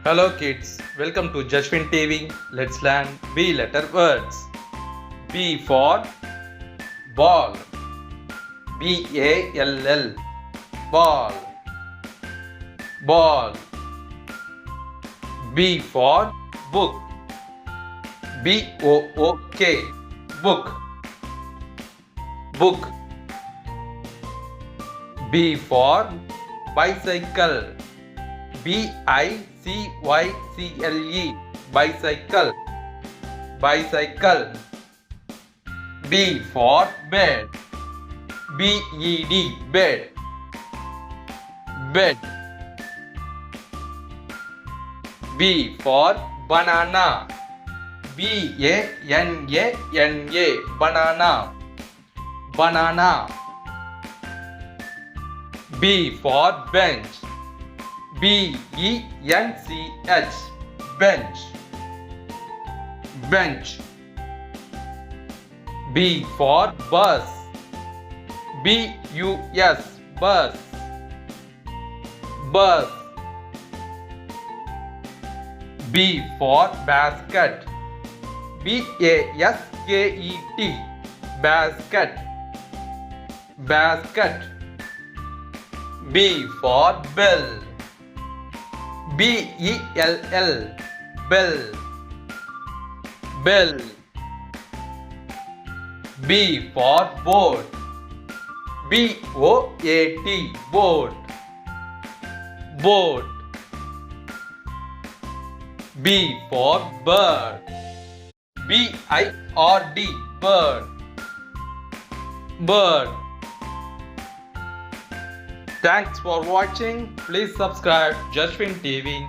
Hello kids, welcome to Jashwin TV. Let's learn B letter words. B for ball. B-A-L-L. Ball. Ball. B for book. B-O-O-K. Book. Book. B for bicycle. B-I-C-Y-C-L-E. Bicycle. Bicycle. B for bed. B-E-D. Bed. Bed. B for banana. B-A-N-A-N-A. Banana. Banana. B for bench. B-E-N-C-H. Bench. Bench. B for bus. B-U-S. Bus. Bus. B for basket. B-A-S-K-E-T. Basket. Basket. B for bell. B-E-L-L. Bell. Bell. B for boat. B-O-A-T. Boat. Boat. B for bird. B-I-R-D. Bird. Bird. Thanks for watching. Please subscribe Jashwin TV.